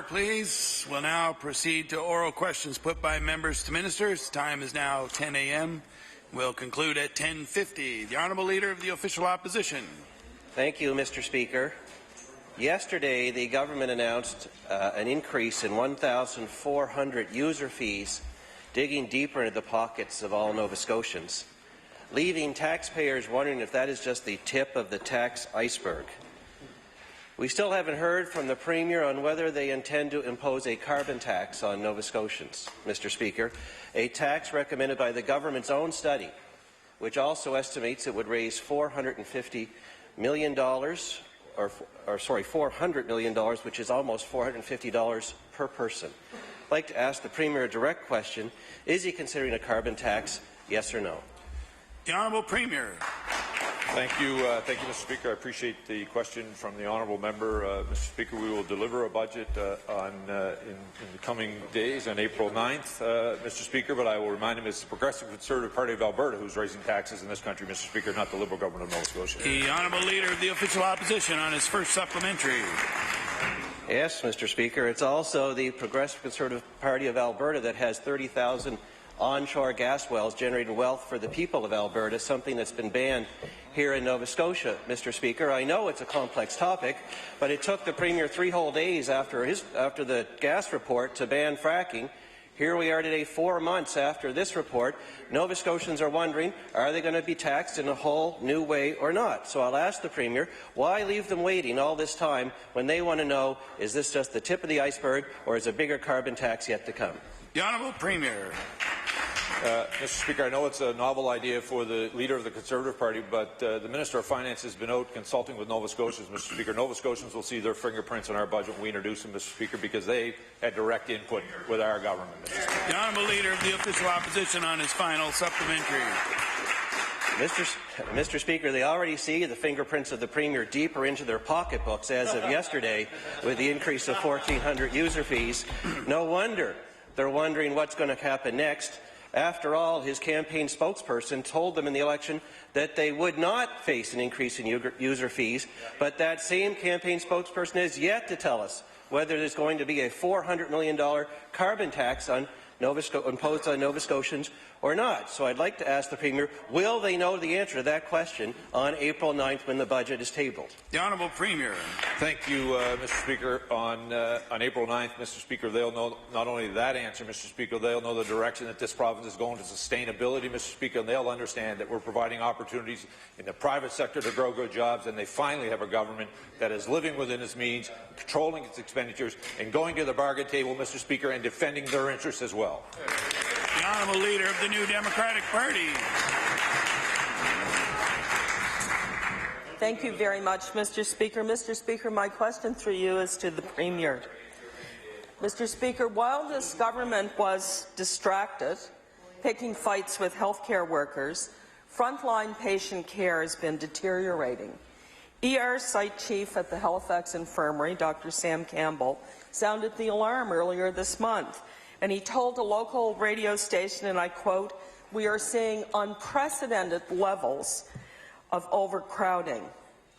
please. We'll now proceed to oral questions put by members to ministers. Time is now 10 a.m. We'll conclude at 10:50. The Honourable Leader of the Official Opposition. Thank you, Mr. Speaker. Yesterday, the government announced an increase in 1,400 user fees, digging deeper into the pockets of all Nova Scotians, leaving taxpayers wondering if that is just the tip of the tax iceberg. We still haven't heard from the Premier on whether they intend to impose a carbon tax on Nova Scotians, Mr. Speaker, a tax recommended by the government's own study, which also estimates it would raise $400 million, which is almost $450 per person. I'd like to ask the Premier a direct question. Is he considering a carbon tax, yes or no? The Honourable Premier. Thank you, Mr. Speaker. I appreciate the question from the honourable member. Mr. Speaker, we will deliver a budget in the coming days on April 9th, Mr. Speaker, but I will remind him it's the Progressive Conservative Party of Alberta who's raising taxes in this country, Mr. Speaker, not the Liberal Government of Nova Scotia. The Honourable Leader of the Official Opposition on his first supplementary. Yes, Mr. Speaker. It's also the Progressive Conservative Party of Alberta that has 30,000 onshore gas wells generating wealth for the people of Alberta, something that's been banned here in Nova Scotia, Mr. Speaker. I know it's a complex topic, but it took the Premier 3 whole days after the gas report to ban fracking. Here we are today, 4 months after this report. Nova Scotians are wondering, are they going to be taxed in a whole new way or not? So I'll ask the Premier, why leave them waiting all this time when they want to know, is this just the tip of the iceberg or is a bigger carbon tax yet to come? The Honourable Premier. Mr. Speaker, I know it's a novel idea for the Leader of the Conservative Party, but the Minister of Finance has been out consulting with Nova Scotians, Mr. Speaker. Nova Scotians will see their fingerprints on our budget when we introduce them, Mr. Speaker, because they had direct input with our government, Mr. Speaker. The Honourable Leader of the Official Opposition on his final supplementary. Mr. Speaker, they already see the fingerprints of the Premier deeper into their pocketbooks as of yesterday with the increase of 1,400 user fees. No wonder they're wondering what's going to happen next. After all, his campaign spokesperson told them in the election that they would not face an increase in user fees, but that same campaign spokesperson has yet to tell us whether there's going to be a $400 million carbon tax imposed on Nova Scotians or not. So I'd like to ask the Premier, will they know the answer to that question on April 9th when the budget is tabled? The Honourable Premier. Thank you, Mr. Speaker. On April 9th, Mr. Speaker, they'll know not only that answer, Mr. Speaker, they'll know the direction that this province is going to sustainability, Mr. Speaker, and they'll understand that we're providing opportunities in the private sector to grow good jobs, and they finally have a government that is living within its means, controlling its expenditures, and going to the bargain table, Mr. Speaker, and defending their interests as well. The Honourable Leader of the New Democratic Party. Thank you very much, Mr. Speaker. Mr. Speaker, my question through you is to the Premier. Mr. Speaker, while this government was distracted, picking fights with healthcare workers, frontline patient care has been deteriorating. ER site chief at the Halifax Infirmary, Dr. Sam Campbell, sounded the alarm earlier this month, and he told a local radio station, and I quote, "We are seeing unprecedented levels of overcrowding.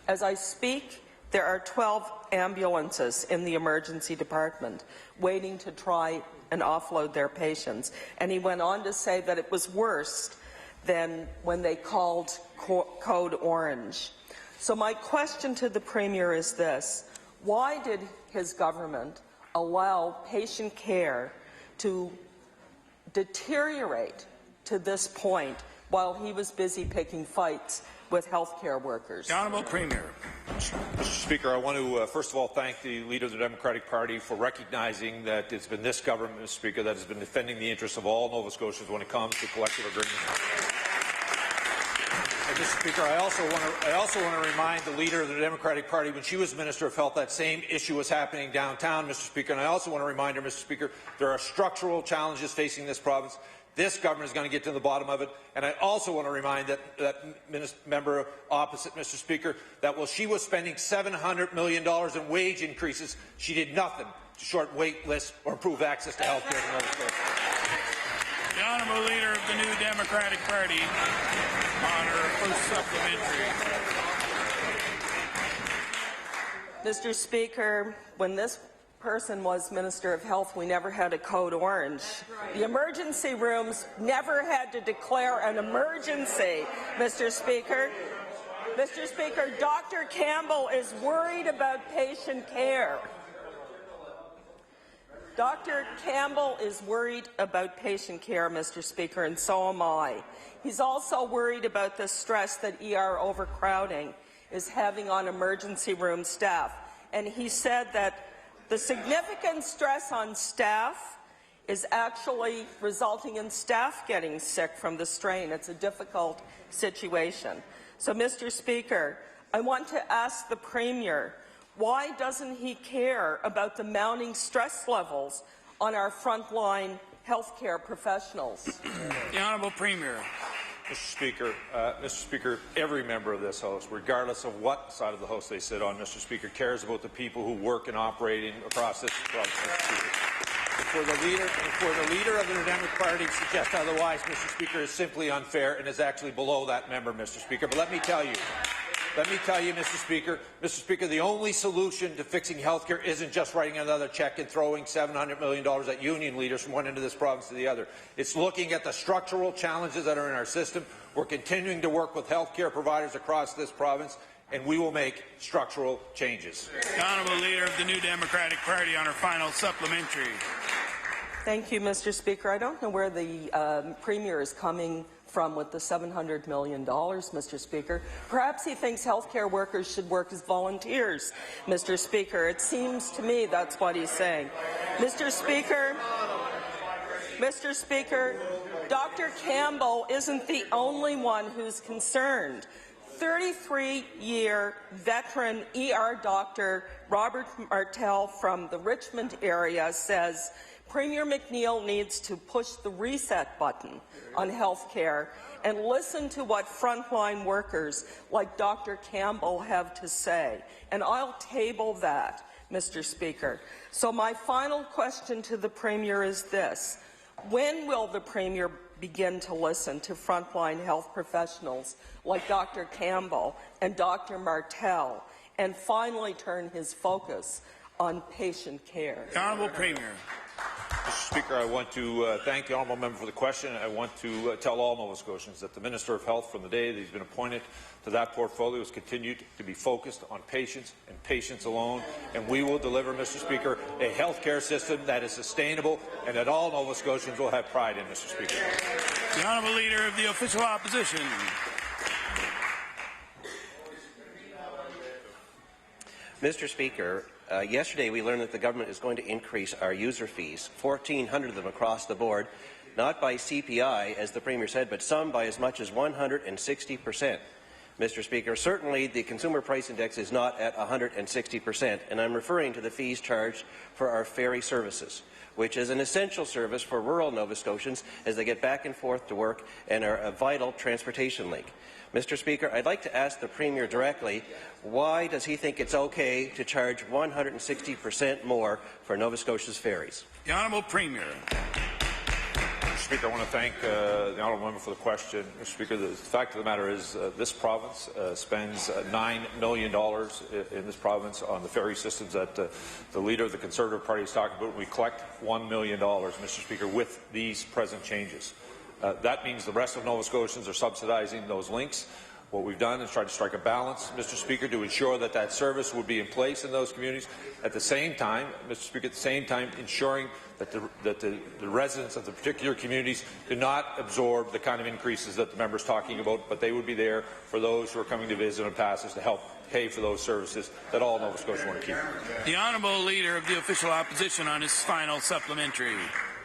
As I speak, there are 12 ambulances in the emergency department waiting to try and offload their patients." And he went on to say that it was worse than when they called Code Orange. So my question to the Premier is this: why did his government allow patient care to deteriorate to this point while he was busy picking fights with healthcare workers? The Honourable Premier. Mr. Speaker, I want to first of all thank the Leader of the Democratic Party for recognizing that it's been this government, Mr. Speaker, that has been defending the interests of all Nova Scotians when it comes to collective agreements. Mr. Speaker, I also want to remind the Leader of the Democratic Party when she was Minister of Health that same issue was happening downtown, Mr. Speaker, and I also want to remind her, Mr. Speaker, there are structural challenges facing this province. This government is going to get to the bottom of it, and I also want to remind that member opposite, Mr. Speaker, that while she was spending $700 million in wage increases, she did nothing to shorten wait lists or improve access to health care in Nova Scotia. The Honourable Leader of the New Democratic Party on her first supplementary. Mr. Speaker, when this person was Minister of Health, we never had a code orange. Right. The emergency rooms never had to declare an emergency, Mr. Speaker. Mr. Speaker, Dr. Campbell is worried about patient care. Dr. Campbell is worried about patient care, Mr. Speaker, and so am I. He's also worried about the stress that ER overcrowding is having on emergency room staff. And he said that the significant stress on staff is actually resulting in staff getting sick from the strain. It's a difficult situation. So, Mr. Speaker, I want to ask the Premier, why doesn't he care about the mounting stress levels on our frontline healthcare professionals? The Honourable Premier. Mr. Speaker, every member of this House, regardless of what side of the House they sit on, Mr. Speaker, cares about the people who work and operate across this province, Mr. Speaker. For the leader of the Democratic Party to suggest otherwise, Mr. Speaker, is simply unfair and is actually below that member, Mr. Speaker. But let me tell you, Mr. Speaker, the only solution to fixing health care isn't just writing another check and throwing $700 million at union leaders from one end of this province to the other. It's looking at the structural challenges that are in our system. We're continuing to work with health care providers across this province, and we will make structural changes. The Honourable Leader of the New Democratic Party on her final supplementary. Thank you, Mr. Speaker. I don't know where the Premier is coming from with the $700 million, Mr. Speaker. Perhaps he thinks healthcare workers should work as volunteers, Mr. Speaker. It seems to me that's what he's saying. Mr. Speaker, Dr. Campbell isn't the only one who's concerned. 33-year veteran ER doctor Robert Martell from the Richmond area says Premier McNeil needs to push the reset button on health care and listen to what frontline workers like Dr. Campbell have to say. And I'll table that, Mr. Speaker. So my final question to the Premier is this. When will the Premier begin to listen to frontline health professionals like Dr. Campbell and Dr. Martell and finally turn his focus on patient care? The Honourable Premier. Mr. Speaker, I want to thank the honourable member for the question. I want to tell all Nova Scotians that the Minister of Health, from the day that he's been appointed to that portfolio, has continued to be focused on patients and patients alone. And we will deliver, Mr. Speaker, a health care system that is sustainable and that all Nova Scotians will have pride in, Mr. Speaker. The Honourable Leader of the Official Opposition. Mr. Speaker, yesterday we learned that the government is going to increase our user fees, 1,400 of them across the board, not by CPI, as the Premier said, but some by as much as 160%. Mr. Speaker, certainly the Consumer Price Index is not at 160%, and I'm referring to the fees charged for our ferry services, which is an essential service for rural Nova Scotians as they get back and forth to work and are a vital transportation link. Mr. Speaker, I'd like to ask the Premier directly, why does he think it's okay to charge 160% more for Nova Scotia's ferries? The Honourable Premier. Mr. Speaker, I want to thank the honourable member for the question. Mr. Speaker, the fact of the matter is this province spends $9 million in this province on the ferry systems that the Leader of the Conservative Party is talking about. We collect $1 million, Mr. Speaker, with these present changes. That means the rest of Nova Scotians are subsidizing those links. What we've done is try to strike a balance, Mr. Speaker, to ensure that that service would be in place in those communities. At the same time, Mr. Speaker, ensuring that the residents of the particular communities do not absorb the kind of increases that the member is talking about, but they would be there for those who are coming to visit and passes to help pay for those services that all Nova Scotians want to keep. The Honourable Leader of the Official Opposition on his final supplementary.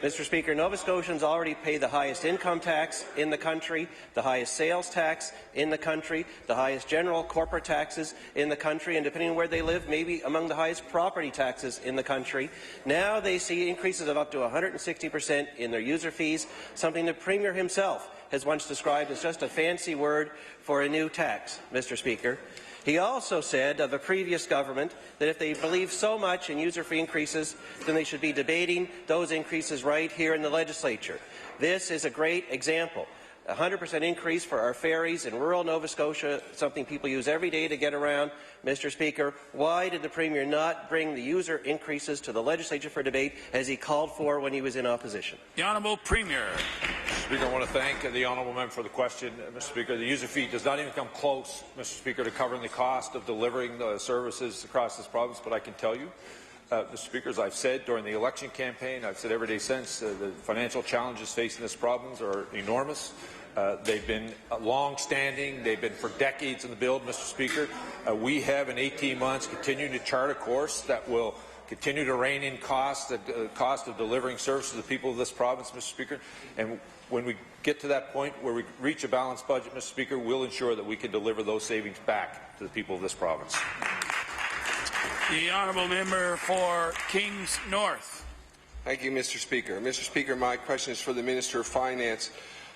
Mr. Speaker, Nova Scotians already pay the highest income tax in the country, the highest sales tax in the country, the highest general corporate taxes in the country, and depending on where they live, maybe among the highest property taxes in the country. Now they see increases of up to 160% in their user fees, something the Premier himself has once described as just a fancy word for a new tax, Mr. Speaker. He also said of the previous government that if they believe so much in user fee increases, then they should be debating those increases right here in the legislature. This is a great example 100% increase for our ferries in rural Nova Scotia, something people use every day to get around. Mr. Speaker, why did the Premier not bring the user increases to the legislature for debate as he called for when he was in opposition? The Honourable Premier. Mr. Speaker, I want to thank the honourable member for the question. Mr. Speaker, the user fee does not even come close, Mr. Speaker, to covering the cost of delivering the services across this province, but I can tell you, Mr. Speaker, as I've said during the election campaign, I've said every day since, the financial challenges facing this province are enormous. They've been long-standing. They've been for decades in the build, Mr. Speaker. We have in 18 months continued to chart a course that will continue to rein in costs, the cost of delivering services to the people of this province, Mr. Speaker. And when we get to that point where we reach a balanced budget, Mr. Speaker, we'll ensure that we can deliver those savings back to the people of this province. The honourable member for Kings North. Thank you, Mr. Speaker. Mr. Speaker, my question is for the Minister of Finance.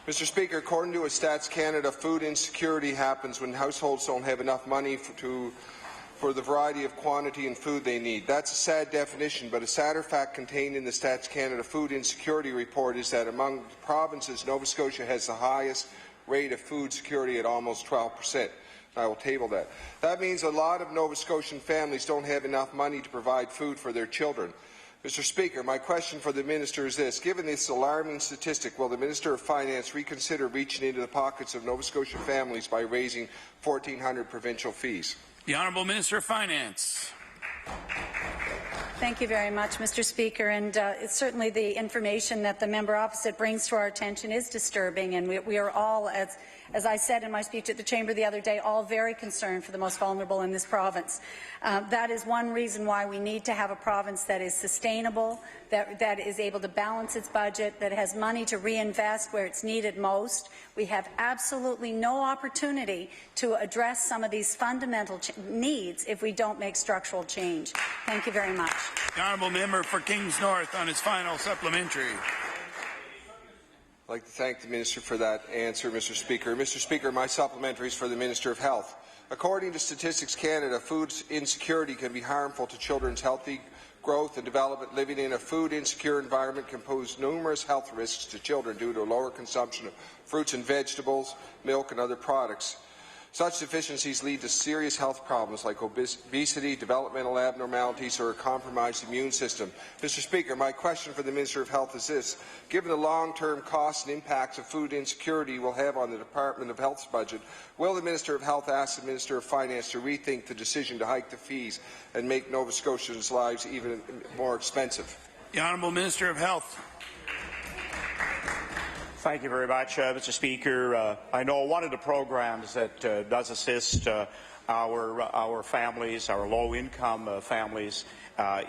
Mr. Speaker, according to Stats Canada, food insecurity happens when households don't have enough money for the variety of quantity and food they need. That's a sad definition, but a sadder fact contained in the Stats Canada Food Insecurity Report is that among provinces, Nova Scotia has the highest rate of food security at almost 12%. I will table that. That means a lot of Nova Scotian families don't have enough money to provide food for their children. Mr. Speaker, my question for the Minister is this. Given this alarming statistic, will the Minister of Finance reconsider reaching into the pockets of Nova Scotia families by raising 1,400 provincial fees? The Honourable Minister of Finance. Thank you very much, Mr. Speaker. And it's certainly the information that the member opposite brings to our attention is disturbing, and we are all, as I said in my speech at the Chamber the other day, all very concerned for the most vulnerable in this province. That is one reason why we need to have a province that is sustainable, that is able to balance its budget, that has money to reinvest where it's needed most. We have absolutely no opportunity to address some of these fundamental needs if we don't make structural change. Thank you very much. The honourable member for Kings North on his final supplementary. I'd like to thank the Minister for that answer, Mr. Speaker. Mr. Speaker, my supplementary is for the Minister of Health. According to Statistics Canada, food insecurity can be harmful to children's healthy growth and development. Living in a food insecure environment can pose numerous health risks to children due to a lower consumption of fruits and vegetables, milk and other products. Such deficiencies lead to serious health problems like obesity, developmental abnormalities, or a compromised immune system. Mr. Speaker, my question for the Minister of Health is this. Given the long-term costs and impacts of food insecurity will have on the Department of Health's budget, will the Minister of Health ask the Minister of Finance to rethink the decision to hike the fees and make Nova Scotians' lives even more expensive? The Honourable Minister of Health. Thank you very much, Mr. Speaker. I know one of the programs that does assist our families, our low-income families,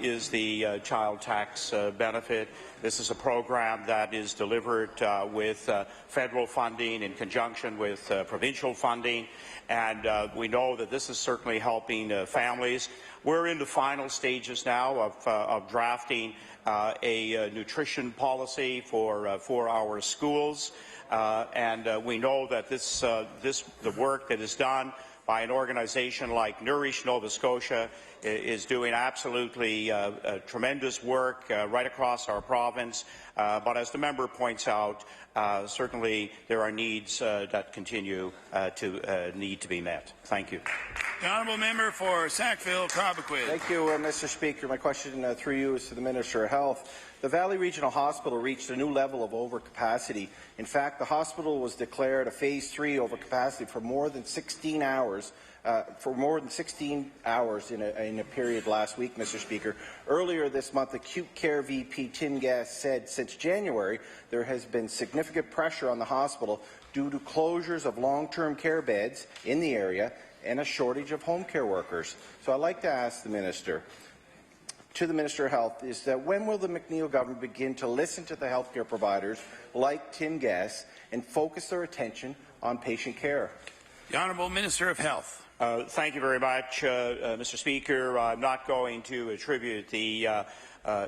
is the child tax benefit. This is a program that is delivered with federal funding in conjunction with provincial funding, and we know that this is certainly helping families. We're in the final stages now of drafting a nutrition policy for our schools, and we know that the work that is done by an organization like Nourish Nova Scotia is doing absolutely tremendous work right across our province. But as the member points out, certainly there are needs that continue to need to be met. Thank you. The honourable member for Sackville-Cobequid. Thank you, Mr. Speaker. My question through you is to the Minister of Health. The Valley Regional Hospital reached a new level of overcapacity. In fact, the hospital was declared a Phase 3 overcapacity for more than 16 hours. In a period last week, Mr. Speaker. Earlier this month, acute care VP Tim Gass said since January there has been significant pressure on the hospital due to closures of long-term care beds in the area and a shortage of home care workers. So I'd like to ask the Minister, to the Minister of Health, is that when will the McNeil government begin to listen to the healthcare providers like Tim Gass and focus their attention on patient care? The Honourable Minister of Health. Thank you very much, Mr. Speaker. I'm not going to attribute the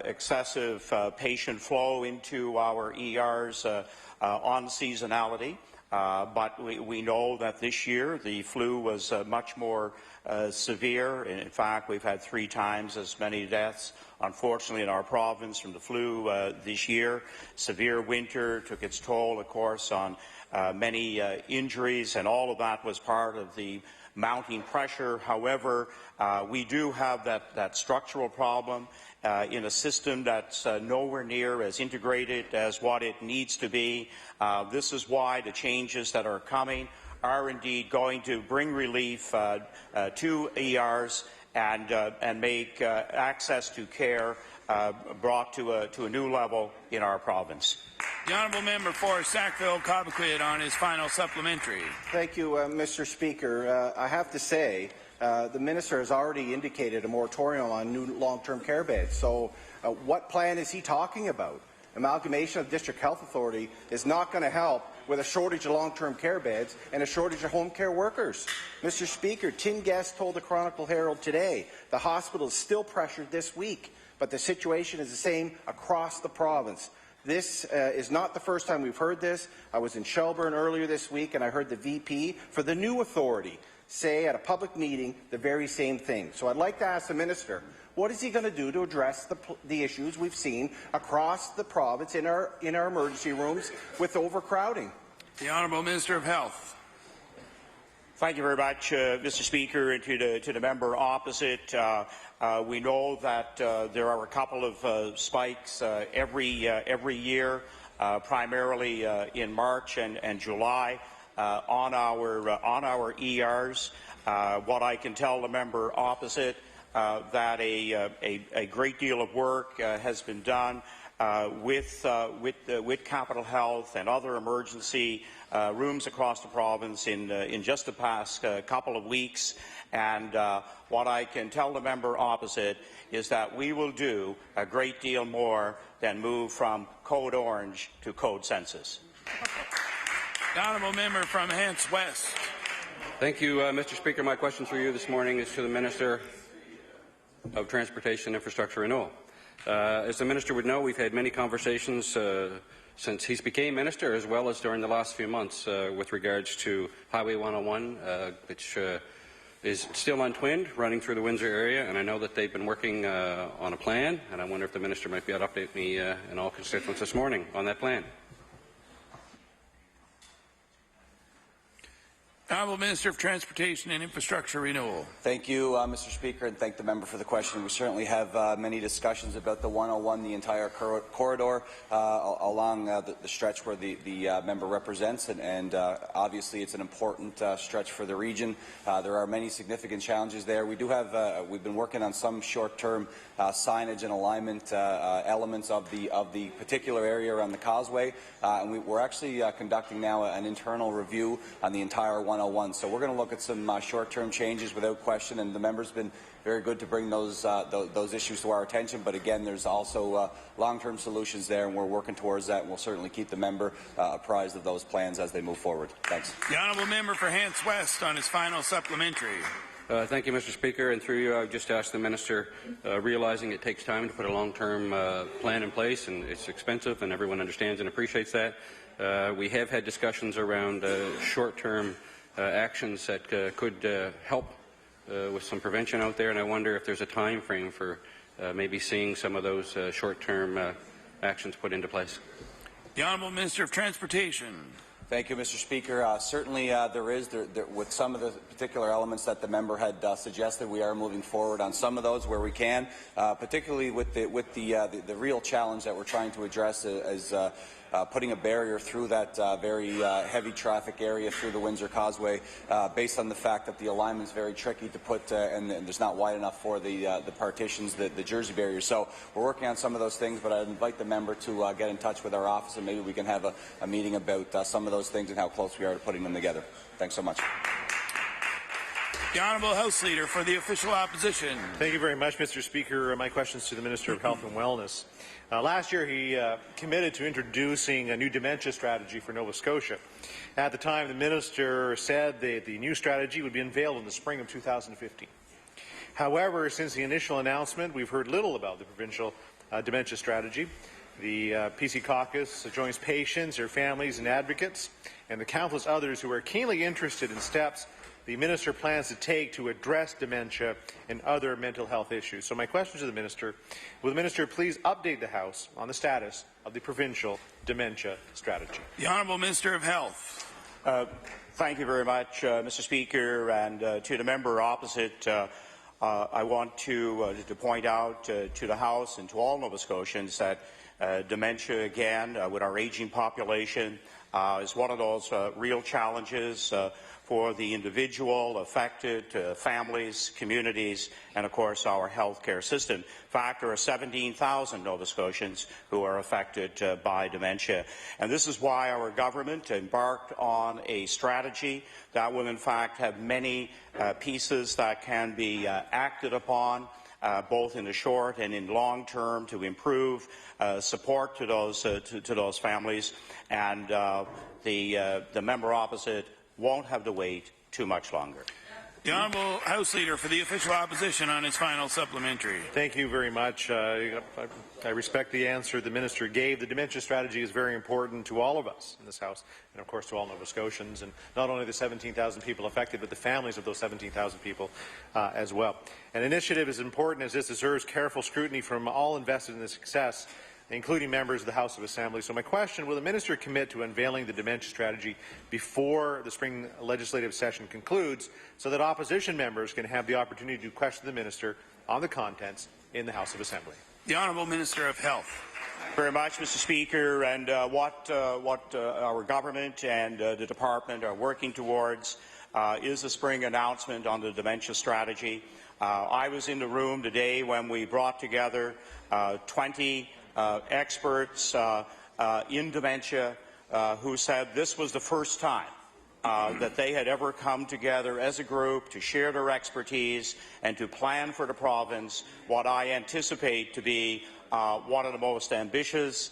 excessive patient flow into our ERs on seasonality. but we know that this year the flu was much more severe. In fact, we've had 3 times as many deaths, unfortunately, in our province from the flu this year. Severe winter took its toll, of course, on many injuries, and all of that was part of the mounting pressure. However, we do have that structural problem in a system that's nowhere near as integrated as what it needs to be. This is why the changes that are coming are indeed going to bring relief to ERs and make access to care brought to a new level in our province. The honourable member for Sackville-Cobequid on his final supplementary. Thank you, Mr. Speaker. I have to say, the minister has already indicated a moratorium on new long-term care beds. So what plan is he talking about? Amalgamation of District Health Authority is not going to help with a shortage of long-term care beds and a shortage of home care workers. Mr. Speaker, Tim Guest told the Chronicle Herald today the hospital is still pressured this week, but the situation is the same across the province. This is not the first time we've heard this. I was in Shelburne earlier this week, and I heard the VP for the new authority say at a public meeting the very same thing. So I'd like to ask the minister, what is he going to do to address the issues we've seen across the province in our emergency rooms with overcrowding? The Honourable Minister of Health. Thank you very much, Mr. Speaker, and to the member opposite. We know that there are a couple of spikes every year, primarily in March and July, on our ERs. What I can tell the member opposite that a great deal of work has been done with Capital Health and other emergency rooms across the province in just the past couple of weeks. And what I can tell the member opposite is that we will do a great deal more than move from Code Orange to Code Census. The honourable member from Hants West. Thank you, Mr. Speaker. My question for you this morning is to the Minister of Transportation and Infrastructure Renewal. As the Minister would know, we've had many conversations since he's became Minister, as well as during the last few months with regards to Highway 101, which is still untwinned, running through the Windsor area, and I know that they've been working on a plan, and I wonder if the Minister might be able to update me and all constituents this morning on that plan. Honourable Minister of Transportation and Infrastructure Renewal. Thank you, Mr. Speaker, and thank the member for the question. We certainly have many discussions about the 101, the entire corridor along the stretch where the member represents, and obviously it's an important stretch for the region. There are many significant challenges there. We do have we've been working on some short-term signage and alignment elements of the particular area around the causeway, and we're actually conducting now an internal review on the entire 101. So we're going to look at some short-term changes without question, and the member's been very good to bring those issues to our attention. But again, there's also long-term solutions there, and we're working towards that, and we'll certainly keep the member apprised of those plans as they move forward. Thanks. The honourable member for Hants West on his final supplementary. Thank you, Mr. Speaker, and through you, I would just ask the Minister, realizing it takes time to put a long-term plan in place, and it's expensive, and everyone understands and appreciates that. We have had discussions around short-term actions that could help with some prevention out there, and I wonder if there's a time frame for maybe seeing some of those short-term actions put into place. The Honourable Minister of Transportation. Thank you, Mr. Speaker. Certainly, there is, with some of the particular elements that the member had suggested, we are moving forward on some of those where we can, particularly with the real challenge that we're trying to address is putting a barrier through that very heavy traffic area through the Windsor Causeway, based on the fact that the alignment is very tricky to put, and there's not wide enough for the partitions, the Jersey barriers. So we're working on some of those things, but I'd invite the member to get in touch with our office, and maybe we can have a meeting about some of those things and how close we are to putting them together. Thanks so much. The Honourable House Leader for the Official Opposition. Thank you very much, Mr. Speaker. My question is to the Minister of Health and Wellness. Last year, he committed to introducing a new dementia strategy for Nova Scotia. At the time, the minister said the new strategy would be unveiled in the spring of 2015. However, since the initial announcement, we've heard little about the provincial dementia strategy. The PC caucus joins patients, their families and advocates, and the countless others who are keenly interested in steps the minister plans to take to address dementia and other mental health issues. So my question to the minister, will the minister please update the House on the status of the provincial dementia strategy? The Honourable Minister of Health. Thank you very much, Mr. Speaker, and to the member opposite, I want to point out to the House and to all Nova Scotians that dementia, again, with our aging population, is one of those real challenges for the individual affected, families, communities, and of course our healthcare system. In fact, there are 17,000 Nova Scotians who are affected by dementia. And this is why our government embarked on a strategy that will in fact have many pieces that can be acted upon, both in the short and in long term, to improve support to those families. And the member opposite won't have to wait too much longer. The Honourable House Leader for the Official Opposition on his final supplementary. Thank you very much. I respect the answer the minister gave. The dementia strategy is very important to all of us in this House and, of course, to all Nova Scotians, and not only the 17,000 people affected, but the families of those 17,000 people as well. An initiative as important as this deserves careful scrutiny from all invested in the success, including members of the House of Assembly. So my question, will the minister commit to unveiling the dementia strategy before the spring legislative session concludes so that opposition members can have the opportunity to question the minister on the contents in the House of Assembly? The Honourable Minister of Health. Very much, Mr. Speaker, and what our government and the department are working towards is a spring announcement on the dementia strategy. I was in the room today when we brought together 20 experts in dementia who said this was the first time that they had ever come together as a group to share their expertise and to plan for the province what I anticipate to be one of the most ambitious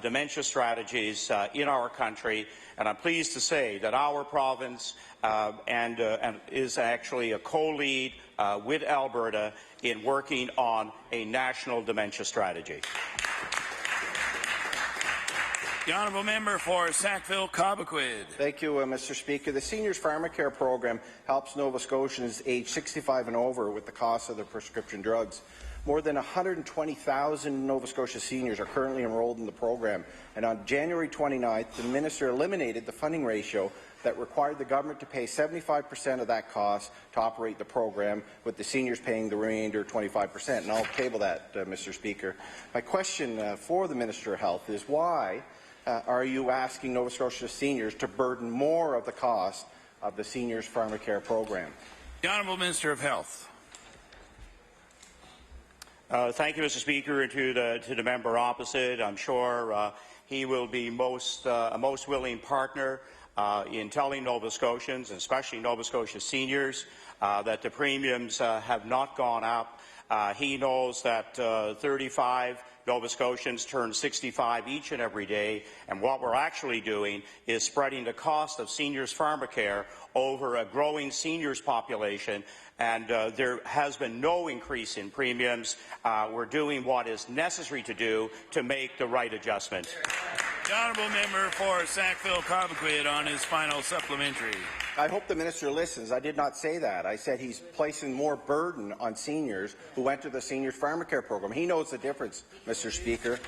dementia strategies in our country. And I'm pleased to say that our province and is actually a co-lead with Alberta in working on a national dementia strategy. The Honourable Member for Sackville-Cobequid. Thank you, Mr. Speaker. The Seniors Pharmacare Program helps Nova Scotians aged 65 and over with the cost of their prescription drugs. More than 120,000 Nova Scotia seniors are currently enrolled in the program, and on January 29th, the minister eliminated the funding ratio that required the government to pay 75% of that cost to operate the program, with the seniors paying the remainder 25%. And I'll table that, Mr. Speaker. My question for the Minister of Health is why are you asking Nova Scotia seniors to burden more of the cost of the Seniors Pharmacare program? The Honourable Minister of Health. Thank you, Mr. Speaker, and to the member opposite. I'm sure he will be a most willing partner in telling Nova Scotians, and especially Nova Scotia seniors, that the premiums have not gone up. He knows that 35 Nova Scotians turn 65 each and every day, and what we're actually doing is spreading the cost of seniors pharmacare over a growing seniors population, and there has been no increase in premiums. We're doing what is necessary to do to make the right adjustment. The Honourable Member for Sackville-Cobequid on his final supplementary. I hope the minister listens. I did not say that. I said he's placing more burden on seniors who enter the Seniors Pharmacare program. He knows the difference, Mr. Speaker.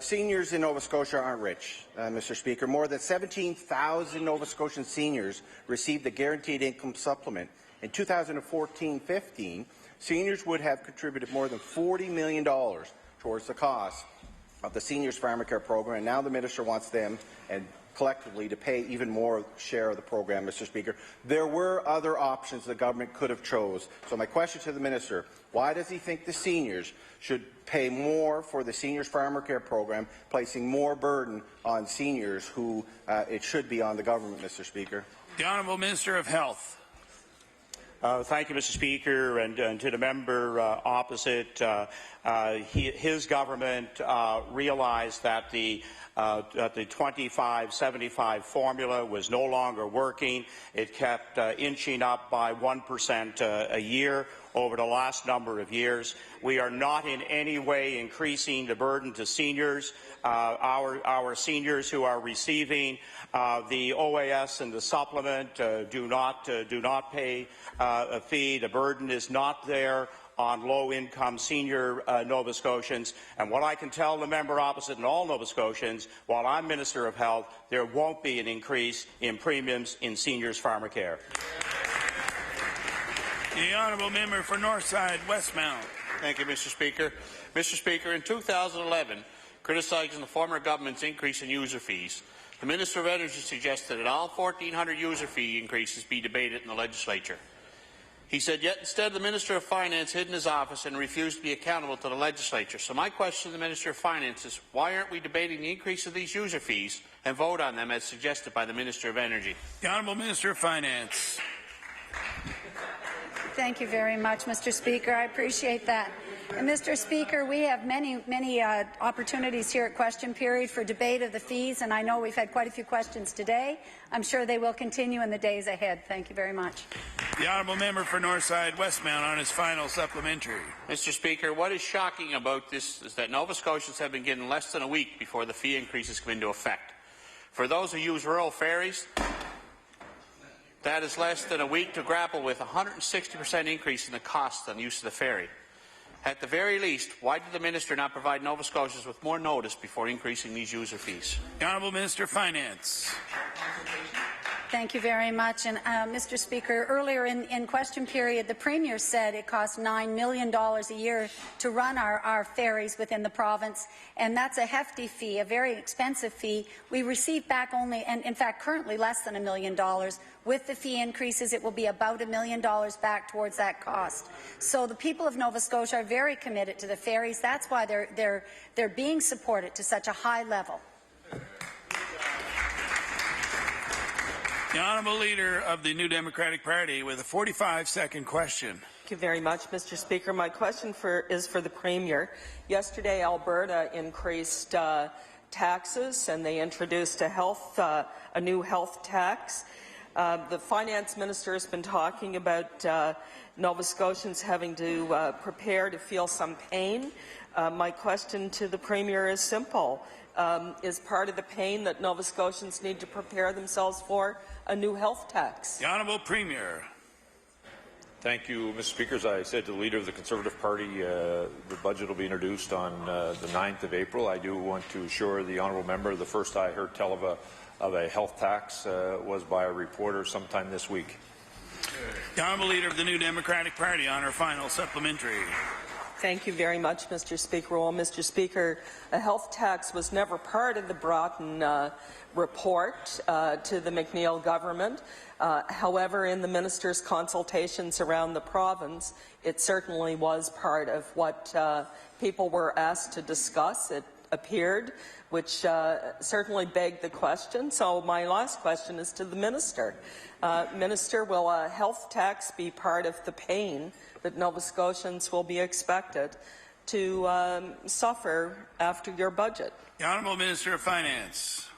Seniors in Nova Scotia aren't rich, Mr. Speaker. More than 17,000 Nova Scotian seniors received the Guaranteed Income Supplement. In 2014-15, seniors would have contributed more than $40 million towards the cost of the Seniors Pharmacare program. And now the minister wants them and collectively to pay even more share of the program, Mr. Speaker. There were other options the government could have chose. So my question to the minister, why does he think the seniors should pay more for the Seniors Pharmacare program, placing more burden on seniors who it should be on the government, Mr. Speaker? The Honourable Minister of Health. Thank you, Mr. Speaker, and to the member opposite, his government realized that the 25-75 formula was no longer working. It kept inching up by 1% a year over the last number of years. We are not in any way increasing the burden to seniors. Our seniors who are receiving the OAS and the supplement do not pay a fee. The burden is not there on low-income senior Nova Scotians. And what I can tell the member opposite and all Nova Scotians, while I'm Minister of Health, there won't be an increase in premiums in seniors' pharmacare. The honourable member for Northside Westmount. Thank you, Mr. Speaker. Mr. Speaker, in 2011, criticising the former government's increase in user fees, the Minister of Energy suggested that all 1,400 user fee increases be debated in the legislature. He said, yet instead the Minister of Finance hid in his office and refused to be accountable to the legislature. So my question to the Minister of Finance is, why aren't we debating the increase of these user fees and vote on them as suggested by the Minister of Energy? The Honourable Minister of Finance. Thank you very much, Mr. Speaker. I appreciate that. And Mr. Speaker, we have many opportunities here at question period for debate of the fees, and I know we've had quite a few questions today. I'm sure they will continue in the days ahead. Thank you very much. The honourable member for Northside Westmount on his final supplementary. Mr. Speaker, what is shocking about this is that Nova Scotians have been given less than a week before the fee increases come into effect. For those who use rural ferries, that is less than a week to grapple with a 160% increase in the cost on use of the ferry. At the very least, why did the Minister not provide Nova Scotians with more notice before increasing these user fees? The Honourable Minister of Finance. Thank you very much. And Mr. Speaker, earlier in question period, the Premier said it costs $9 million a year to run our ferries within the province, and that's a hefty fee, a very expensive fee. We receive back only, and in fact currently less than $1 million. With the fee increases, it will be about $1 million back towards that cost. So the people of Nova Scotia are very committed to the ferries. That's why they're being supported to such a high level. The Honourable Leader of the New Democratic Party with a 45-second question. Thank you very much, Mr. Speaker. My question is for the Premier. Yesterday, Alberta increased taxes, and they introduced a new health tax. The Finance Minister has been talking about Nova Scotians having to prepare to feel some pain. My question to the Premier is simple. Is part of the pain that Nova Scotians need to prepare themselves for a new health tax? The Honourable Premier. Thank you, Mr. Speaker. As I said to the Leader of the Conservative Party, the budget will be introduced on the 9th of April. I do want to assure the honourable member the first I heard tell of a health tax was by a reporter sometime this week. The Honourable Leader of the New Democratic Party on her final supplementary. Thank you very much, Mr. Speaker. Well, Mr. Speaker, a health tax was never part of the Broughton report to the McNeil government. However, in the minister's consultations around the province, it certainly was part of what people were asked to discuss. It appeared, which certainly begged the question. So my last question is to the minister. Minister, will a health tax be part of the pain that Nova Scotians will be expected to suffer after your budget? The Honourable Minister of Finance.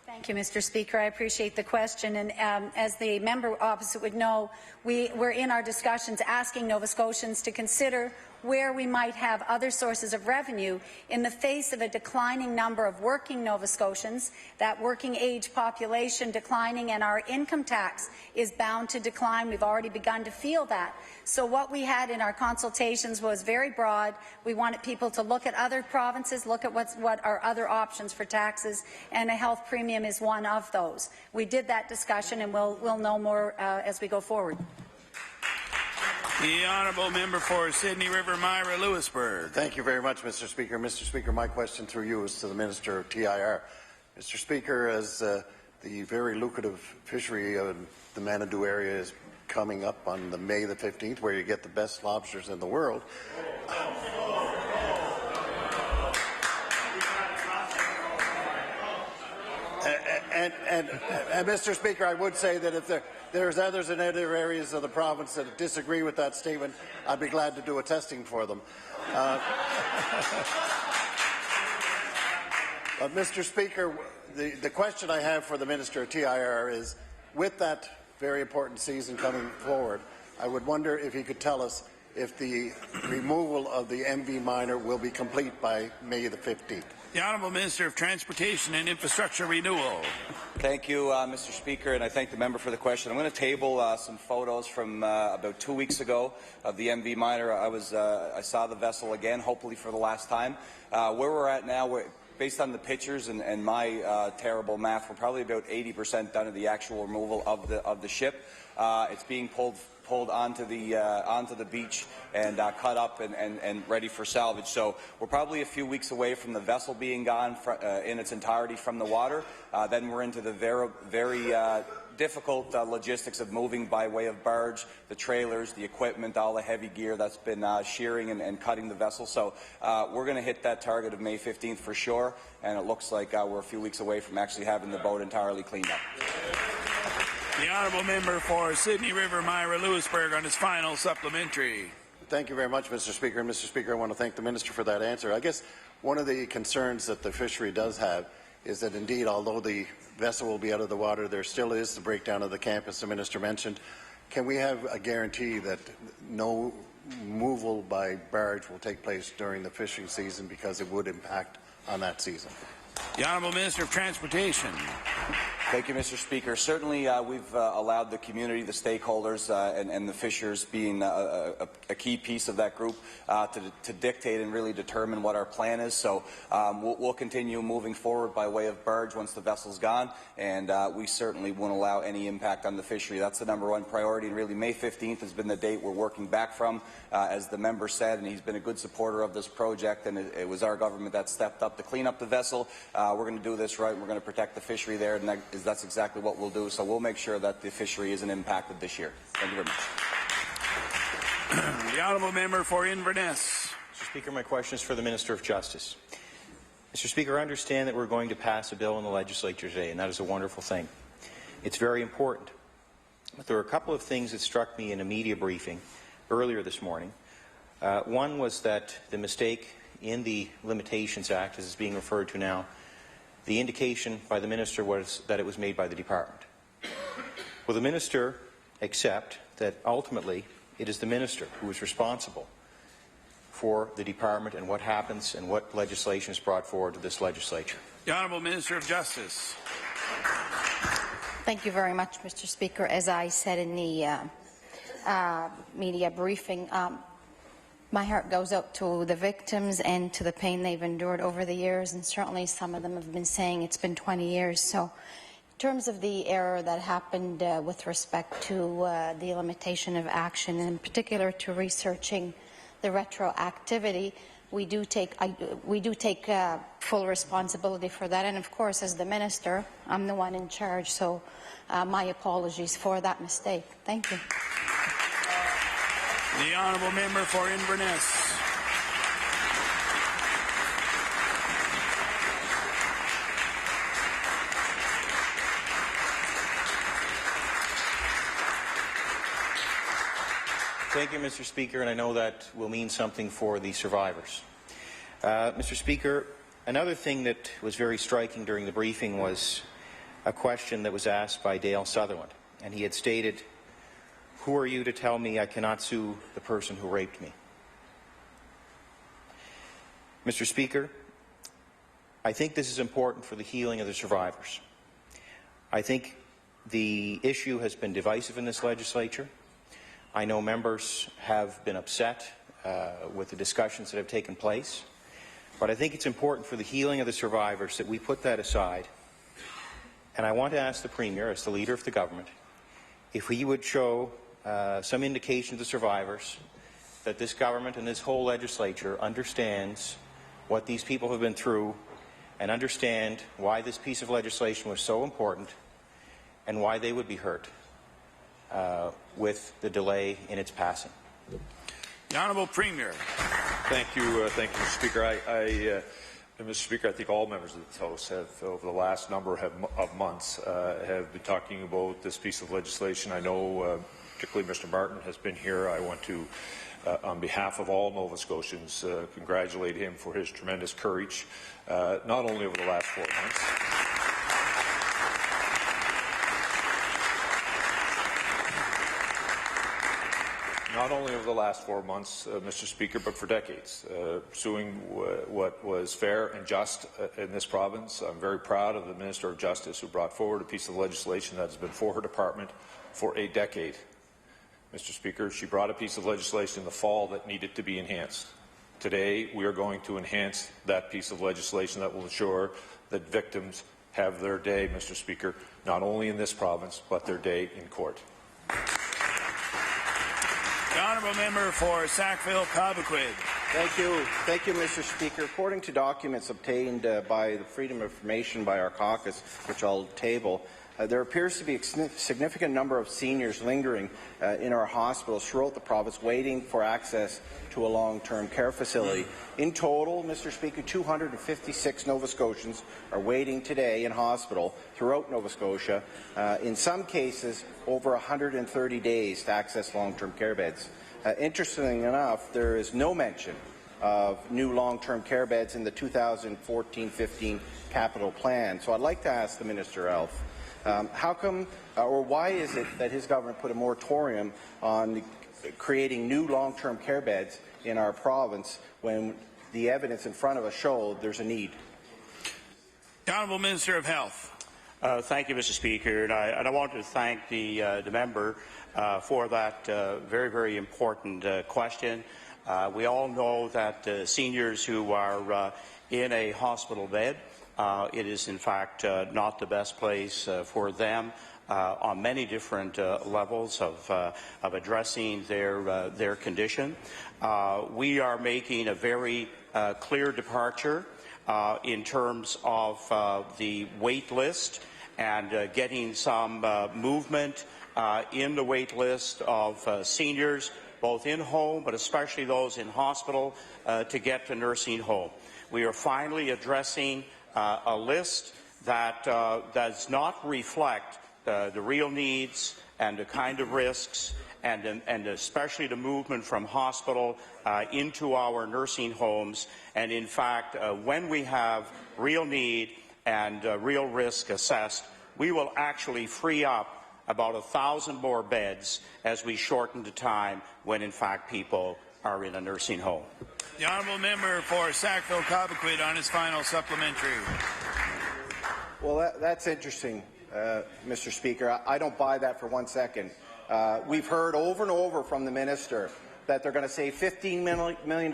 Thank you, Mr. Speaker. I appreciate the question. And as the member opposite would know, we're in our discussions asking Nova Scotians to consider where we might have other sources of revenue in the face of a declining number of working Nova Scotians, that working age population declining, and our income tax is bound to decline. We've already begun to feel that. So what we had in our consultations was very broad. We wanted people to look at other provinces, look at what are other options for taxes, and a health premium is one of those. We did that discussion, and we'll know more as we go forward. The Honourable Member for Sydney River Myra Lewisburg. Thank you very much, Mr. Speaker. Mr. Speaker, my question through you is to the Minister of TIR. Mr. Speaker, as the very lucrative fishery of the Manitou area is coming up on May the 15th, where you get the best lobsters in the world, And Mr. Speaker, I would say that if there's others in other areas of the province that disagree with that statement, I'd be glad to do a testing for them. But Mr. Speaker, the question I have for the Minister of TIR is, with that very important season coming forward, I would wonder if he could tell us if the removal of the MV minor will be complete by May the 15th. The Honourable Minister of Transportation and Infrastructure Renewal. Thank you, Mr. Speaker, and I thank the member for the question. I'm going to table some photos from about 2 weeks ago of the MV minor. I saw the vessel again, hopefully for the last time. Where we're at now, based on the pictures and my terrible math, we're probably about 80% done of the actual removal of the ship. It's being pulled onto the beach and cut up and ready for salvage. So we're probably a few weeks away from the vessel being gone in its entirety from the water. Then we're into the very difficult logistics of moving by way of barge, the trailers, the equipment, all the heavy gear that's been shearing and cutting the vessel. So we're going to hit that target of May 15th for sure, and it looks like we're a few weeks away from actually having the boat entirely cleaned up. The Honourable Member for Sydney River, Myra Lewisburg, on his final supplementary. Thank you very much, Mr. Speaker. And Mr. Speaker, I want to thank the Minister for that answer. I guess one of the concerns that the fishery does have is that indeed, although the vessel will be out of the water, there still is the breakdown of the camp, as the Minister mentioned. Can we have a guarantee that no removal by barge will take place during the fishing season, because it would impact on that season? The Honourable Minister of Transportation. Thank you, Mr. Speaker. Certainly, we've allowed the community, the stakeholders, and the fishers being a key piece of that group to dictate and really determine what our plan is. So we'll continue moving forward by way of barge once the vessel's gone, and we certainly won't allow any impact on the fishery. That's the #1 priority, and really May 15th has been the date we're working back from, as the member said, and he's been a good supporter of this project, and it was our government that stepped up to clean up the vessel. We're going to do this right. We're going to protect the fishery there, and that's exactly what we'll do. So we'll make sure that the fishery isn't impacted this year. Thank you very much. The Honourable Member for Inverness. Mr. Speaker, my question is for the Minister of Justice. Mr. Speaker, I understand that we're going to pass a bill in the legislature today, and that is a wonderful thing. It's very important. But there are a couple of things that struck me in a media briefing earlier this morning. One was that the mistake in the Limitations Act, as it's being referred to now, the indication by the Minister was that it was made by the Department. Will the Minister accept that ultimately it is the Minister who is responsible for the Department and what happens and what legislation is brought forward to this legislature? The Honourable Minister of Justice. Thank you very much, Mr. Speaker. As I said in the media briefing, my heart goes out to the victims and to the pain they've endured over the years, and certainly some of them have been saying it's been 20 years. So in terms of the error that happened with respect to the limitation of action, and in particular to researching the retroactivity, we do take full responsibility for that. And of course, as the Minister, I'm the one in charge, so my apologies for that mistake. Thank you. The Honourable Member for Inverness. Thank you, Mr. Speaker, and I know that will mean something for the survivors. Mr. Speaker, another thing that was very striking during the briefing was a question that was asked by Dale Sutherland, and he had stated, "Who are you to tell me I cannot sue the person who raped me?" Mr. Speaker, I think this is important for the healing of the survivors. I think the issue has been divisive in this legislature. I know members have been upset with the discussions that have taken place, but I think it's important for the healing of the survivors that we put that aside. And I want to ask the Premier, as the Leader of the Government, if he would show some indication to the survivors that this government and this whole legislature understands what these people have been through and understand why this piece of legislation was so important and why they would be hurt with the delay in its passing. The Honourable Premier. Thank you, Mr. Speaker. Mr. Speaker, I think all members of the House have, over the last number of months, have been talking about this piece of legislation. I know particularly Mr. Martin has been here. I want to, on behalf of all Nova Scotians, congratulate him for his tremendous courage, not only over the last 4 months, not only over the last 4 months, Mr. Speaker, but for decades, pursuing what was fair and just in this province. I'm very proud of the Minister of Justice who brought forward a piece of legislation that has been for her department for a decade. Mr. Speaker, she brought a piece of legislation in the fall that needed to be enhanced. Today, we are going to enhance that piece of legislation that will ensure that victims have their day, Mr. Speaker, not only in this province, but their day in court. The honourable member for Sackville-Cobequid. Thank you, Mr. Speaker. According to documents obtained by the Freedom of Information by our caucus, which I'll table, there appears to be a significant number of seniors lingering in our hospitals throughout the province, waiting for access to a long-term care facility. In total, Mr. Speaker, 256 Nova Scotians are waiting today in hospital throughout Nova Scotia, in some cases over 130 days to access long-term care beds. Interestingly enough, there is no mention of new long-term care beds in the 2014-15 capital plan. So I'd like to ask the Minister of Health, how come, or why is it that his government put a moratorium on creating new long-term care beds in our province when the evidence in front of us showed there's a need? The Honourable Minister of Health. Thank you, Mr. Speaker, and I want to thank the member for that very, very important question. We all know that seniors who are in a hospital bed, it is in fact not the best place for them on many different levels of addressing their condition. We are making a very clear departure in terms of the wait list and getting some movement in the wait list of seniors, both in home but especially those in hospital, to get to nursing home. We are finally addressing a list that does not reflect the real needs and the kind of risks and especially the movement from hospital into our nursing homes. And in fact, when we have real need and real risk assessed, we will actually free up about 1,000 more beds as we shorten the time when in fact people are in a nursing home. The honourable member for Sackville-Cobequid on his final supplementary. Well, that's interesting, Mr. Speaker. I don't buy that for 1 second. We've heard over and over from the minister that they're going to save $15 million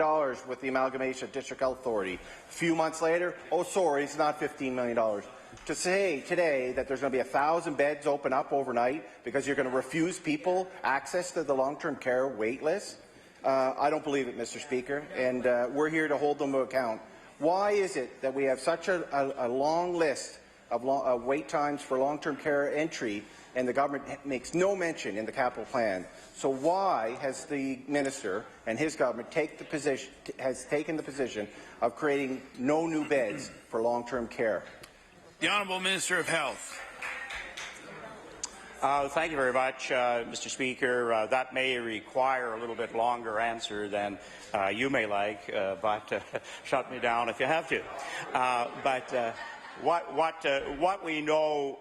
with the amalgamation of District Health Authority. A few months later, oh, sorry, it's not $15 million. To say today that there's going to be 1,000 beds open up overnight because you're going to refuse people access to the long-term care wait list, I don't believe it, Mr. Speaker, and we're here to hold them to account. Why is it that we have such a long list of wait times for long-term care entry, and the government makes no mention in the capital plan? So why has the minister and his government taken the position of creating no new beds for long-term care? The Honourable Minister of Health. Thank you very much, Mr. Speaker. That may require a little bit longer answer than you may like, but shut me down if you have to. What we know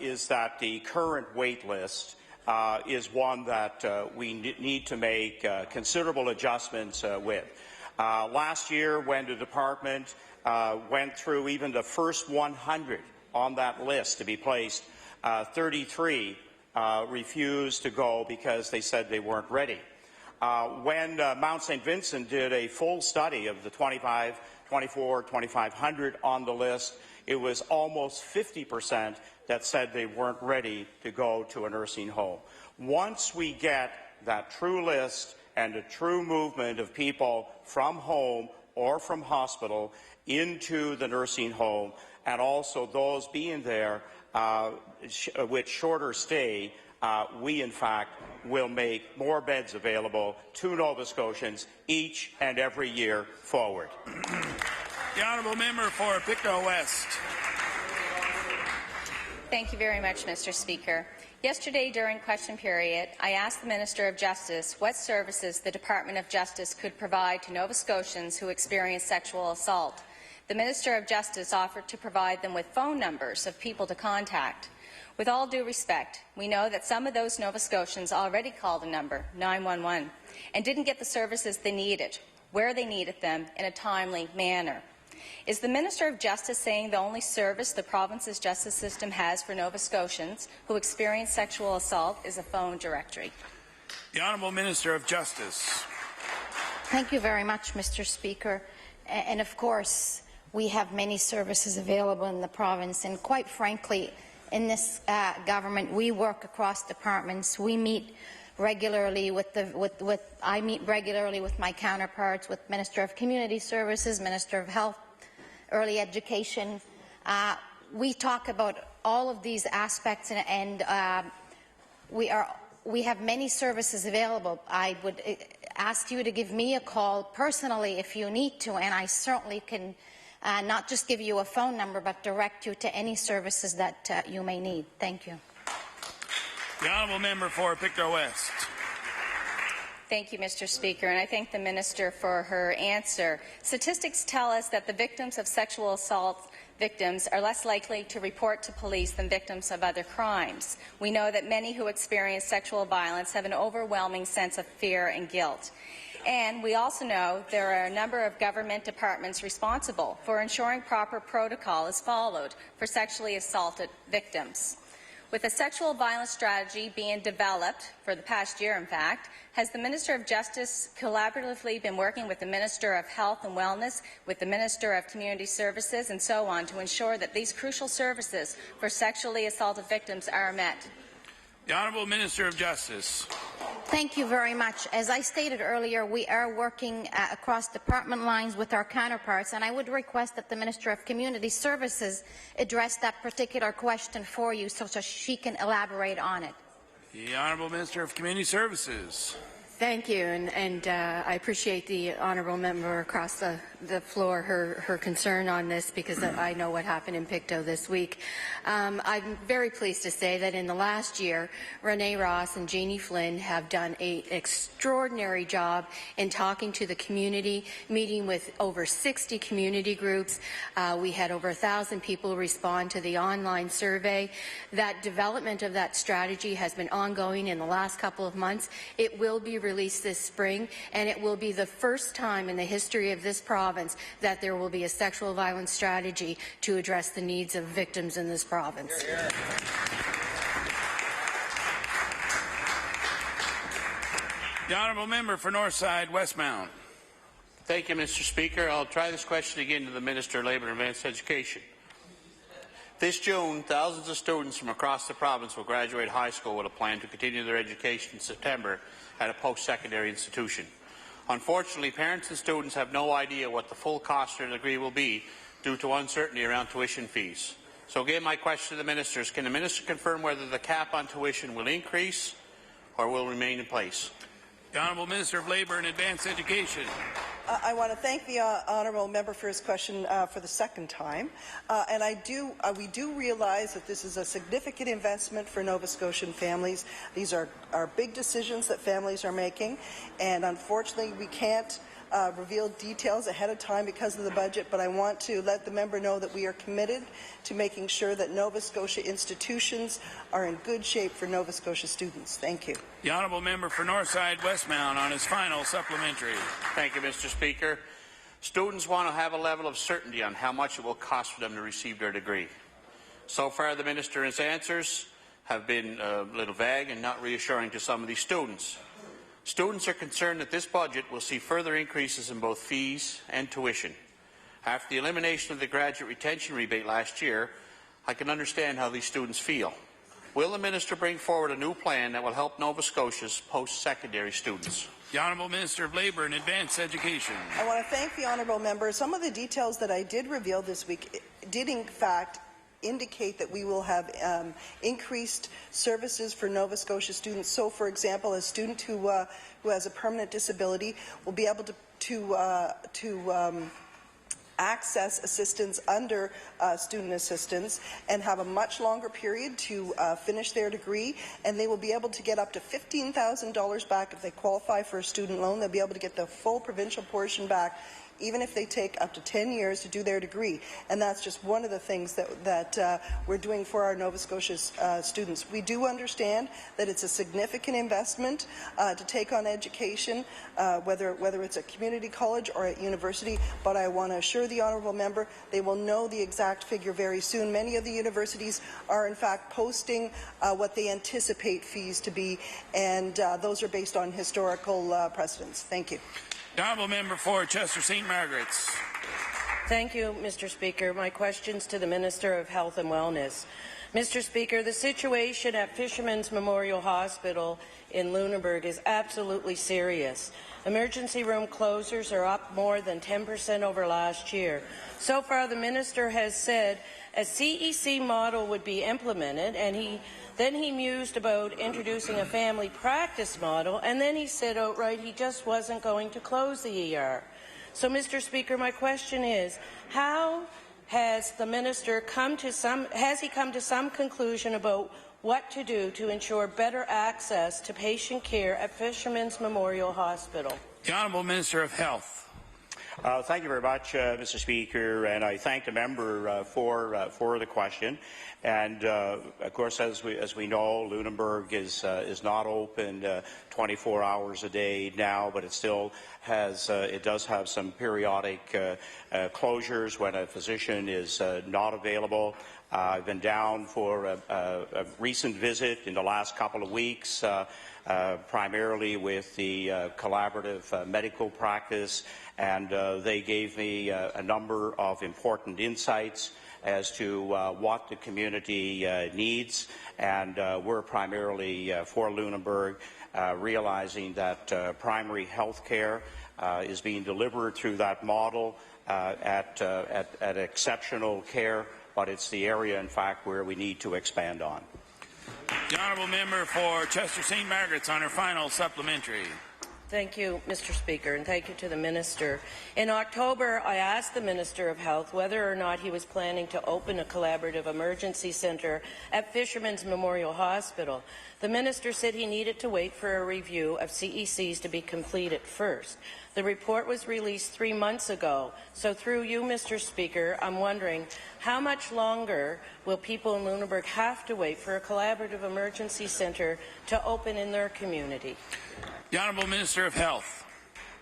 is that the current wait list is one that we need to make considerable adjustments with. Last year, when the department went through even the first 100 on that list to be placed, 33 refused to go because they said they weren't ready. When Mount St. Vincent did a full study of the 2,500 on the list, it was almost 50% that said they weren't ready to go to a nursing home. Once we get that true list and a true movement of people from home or from hospital into the nursing home, and also those being there with shorter stay, we in fact will make more beds available to Nova Scotians each and every year forward. The honourable member for Pictou West. Thank you very much, Mr. Speaker. Yesterday, during question period, I asked the Minister of Justice what services the Department of Justice could provide to Nova Scotians who experience sexual assault. The Minister of Justice offered to provide them with phone numbers of people to contact. With all due respect, we know that some of those Nova Scotians already called a number, 911, and didn't get the services they needed, where they needed them, in a timely manner. Is the Minister of Justice saying the only service the province's justice system has for Nova Scotians who experience sexual assault is a phone directory? The Honourable Minister of Justice. Thank you very much, Mr. Speaker. And of course, we have many services available in the province, and quite frankly, in this government, we work across departments. We meet regularly I meet regularly with my counterparts, with Minister of Community Services, Minister of Health, Early Education. We talk about all of these aspects, and we have many services available. I would ask you to give me a call personally if you need to, and I certainly can not just give you a phone number, but direct you to any services that you may need. Thank you. The Honourable Member for Pictou West. Thank you, Mr. Speaker, and I thank the Minister for her answer. Statistics tell us that the victims of sexual assault victims are less likely to report to police than victims of other crimes. We know that many who experience sexual violence have an overwhelming sense of fear and guilt. And we also know there are a number of government departments responsible for ensuring proper protocol is followed for sexually assaulted victims. With a sexual violence strategy being developed for the past year, in fact, has the Minister of Justice collaboratively been working with the Minister of Health and Wellness, with the Minister of Community Services and so on to ensure that these crucial services for sexually assaulted victims are met? The Honourable Minister of Justice. Thank you very much. As I stated earlier, we are working across department lines with our counterparts, and I would request that the Minister of Community Services address that particular question for you so she can elaborate on it. The Honourable Minister of Community Services. Thank you, and I appreciate the honourable member across the floor, her concern on this, because I know what happened in Pictou this week. I'm very pleased to say that in the last year, Renee Ross and Jeannie Flynn have done an extraordinary job in talking to the community, meeting with over 60 community groups. We had over 1,000 people respond to the online survey. That development of that strategy has been ongoing in the last couple of months. It will be released this spring, and it will be the first time in the history of this province that there will be a sexual violence strategy to address the needs of victims in this province. The Honourable Member for Northside Westmount. Thank you, Mr. Speaker. I'll try this question again to the Minister of Labour and Advanced Education. This June, thousands of students from across the province will graduate high school with a plan to continue their education in September at a post-secondary institution. Unfortunately, parents and students have no idea what the full cost of their degree will be due to uncertainty around tuition fees. So again, my question to the ministers, can the minister confirm whether the cap on tuition will increase or will remain in place? The Honourable Minister of Labour and Advanced Education. I want to thank the honourable member for his question for the second time, and we do realize that this is a significant investment for Nova Scotian families. These are big decisions that families are making, and unfortunately we can't reveal details ahead of time because of the budget, but I want to let the member know that we are committed to making sure that Nova Scotia institutions are in good shape for Nova Scotia students. Thank you. The Honourable Member for Northside Westmount on his final supplementary. Thank you, Mr. Speaker. Students want to have a level of certainty on how much it will cost for them to receive their degree. So far, the minister's answers have been a little vague and not reassuring to some of these students. Students are concerned that this budget will see further increases in both fees and tuition. After the elimination of the graduate retention rebate last year, I can understand how these students feel. Will the minister bring forward a new plan that will help Nova Scotia's post-secondary students? The Honourable Minister of Labour and Advanced Education. I want to thank the honourable member. Some of the details that I did reveal this week did in fact indicate that we will have increased services for Nova Scotia students. So, for example, a student who has a permanent disability will be able to access assistance under student assistance and have a much longer period to finish their degree, and they will be able to get up to $15,000 back if they qualify for a student loan. They'll be able to get the full provincial portion back even if they take up to 10 years to do their degree. And that's just one of the things that we're doing for our Nova Scotia students. We do understand that it's a significant investment to take on education, whether it's a community college or at university, but I want to assure the honourable member they will know the exact figure very soon. Many of the universities are in fact posting what they anticipate fees to be, and those are based on historical precedents. Thank you. The honourable member for Chester St. Margaret's. Thank you, Mr. Speaker. My questions to the Minister of Health and Wellness. Mr. Speaker, the situation at Fisherman's Memorial Hospital in Lunenburg is absolutely serious. Emergency room closures are up more than 10% over last year. So far, the Minister has said a CEC model would be implemented, and then he mused about introducing a family practice model, and then he said outright he just wasn't going to close the ER. So, Mr. Speaker, my question is, how has the Minister come to some conclusion about what to do to ensure better access to patient care at Fisherman's Memorial Hospital? The Honourable Minister of Health. Thank you very much, Mr. Speaker, and I thank the member for the question. And of course, as we know, Lunenburg is not open 24 hours a day now, but it still has it does have some periodic closures when a physician is not available. I've been down for a recent visit in the last couple of weeks, primarily with the collaborative medical practice, and they gave me a number of important insights as to what the community needs, and we're primarily for Lunenburg, realizing that primary health care is being delivered through that model at exceptional care, but it's the area, in fact, where we need to expand on. The honourable member for Chester St. Margaret's on her final supplementary. Thank you, Mr. Speaker, and thank you to the Minister. In October, I asked the Minister of Health whether or not he was planning to open a collaborative emergency centre at Fisherman's Memorial Hospital. The Minister said he needed to wait for a review of CECs to be completed first. The report was released 3 months ago, so through you, Mr. Speaker, I'm wondering how much longer will people in Lunenburg have to wait for a collaborative emergency centre to open in their community? The Honourable Minister of Health.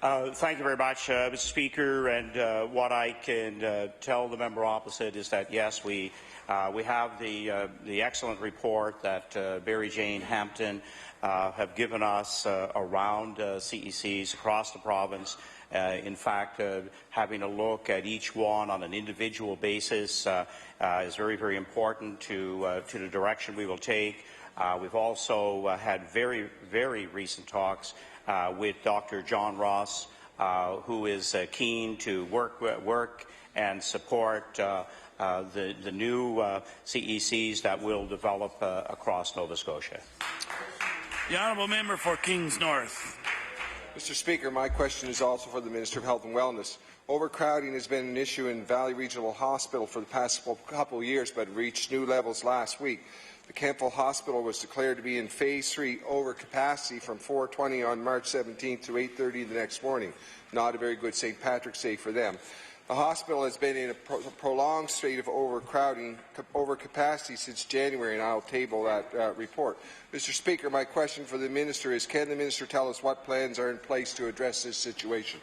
Thank you very much, Mr. Speaker. And what I can tell the member opposite is that yes, we have the excellent report that Barry Jane Hampton have given us around CECs across the province. In fact, having a look at each one on an individual basis is very, very important to the direction we will take. We've also had very, very recent talks with Dr. John Ross, who is keen to work and support the new CECs that will develop across Nova Scotia. The honourable member for Kings North. Mr. Speaker, my question is also for the Minister of Health and Wellness. Overcrowding has been an issue in Valley Regional Hospital for the past couple of years, but reached new levels last week. The Kemptville Hospital was declared to be in Phase 3 overcapacity from 4:20 on March 17th to 8:30 the next morning. Not a very good St. Patrick's Day for them. The hospital has been in a prolonged state of overcapacity since January, and I'll table that report. Mr. Speaker, my question for the Minister is, can the Minister tell us what plans are in place to address this situation?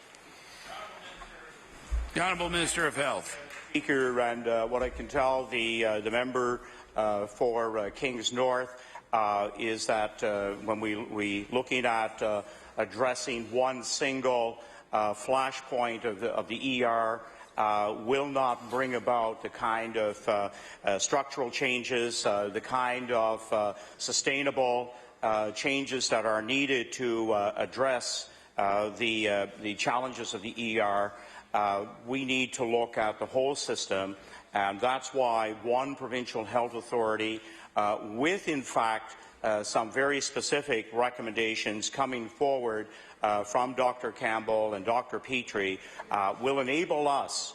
The Honourable Minister of Health. Speaker, and what I can tell the member for Kings North is that when we looking at addressing one single flashpoint of the ER will not bring about the kind of structural changes, the kind of sustainable changes that are needed to address the challenges of the ER. We need to look at the whole system, and that's why one provincial health authority, with in fact some very specific recommendations coming forward from Dr. Campbell and Dr. Petrie, will enable us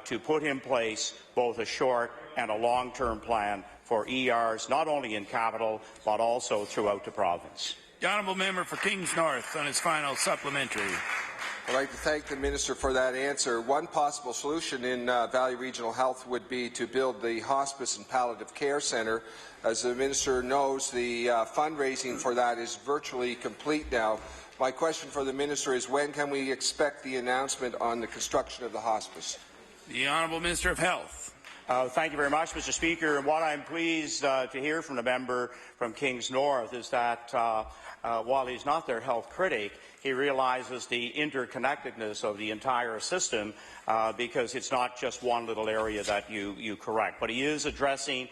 to put in place both a short and a long-term plan for ERs, not only in capital, but also throughout the province. The honourable member for Kings North on his final supplementary. I'd like to thank the Minister for that answer. One possible solution in Valley Regional Health would be to build the Hospice and Palliative Care Centre. As the Minister knows, the fundraising for that is virtually complete now. My question for the Minister is, when can we expect the announcement on the construction of the hospice? The Honourable Minister of Health. Thank you very much, Mr. Speaker. And what I'm pleased to hear from the member from Kings North is that while he's not their health critic, he realizes the interconnectedness of the entire system because it's not just one little area that you correct. But he is addressing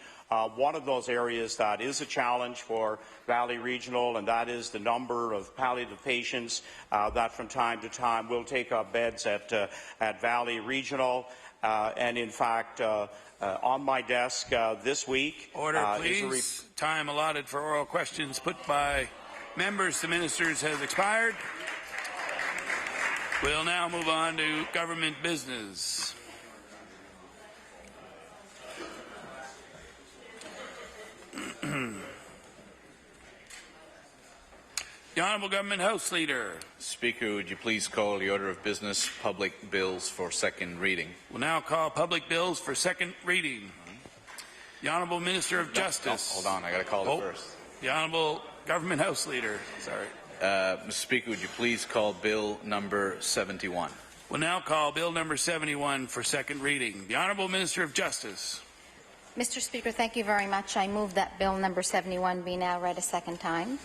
one of those areas that is a challenge for Valley Regional, and that is the number of palliative patients that from time to time will take up beds at Valley Regional. And in fact, on my desk this week... Order, please. Time allotted for oral questions put by members to ministers has expired. We'll now move on to government business. The Honourable Government House Leader. Speaker, would you please call the order of business public bills for second reading? We'll now call public bills for second reading. The Honourable Minister of Justice. Hold on, I got to call it first. The Honourable Government House Leader. Sorry. Mr. Speaker, would you please call bill number 71? We'll now call bill number 71 for second reading. The Honourable Minister of Justice. Mr. Speaker, thank you very much. I move that bill number 71 be now read a second time.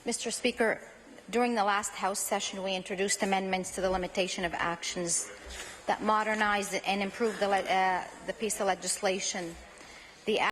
Mr. Speaker, during the last House session, we introduced amendments to the limitation of actions that modernize and improve the piece of legislation. The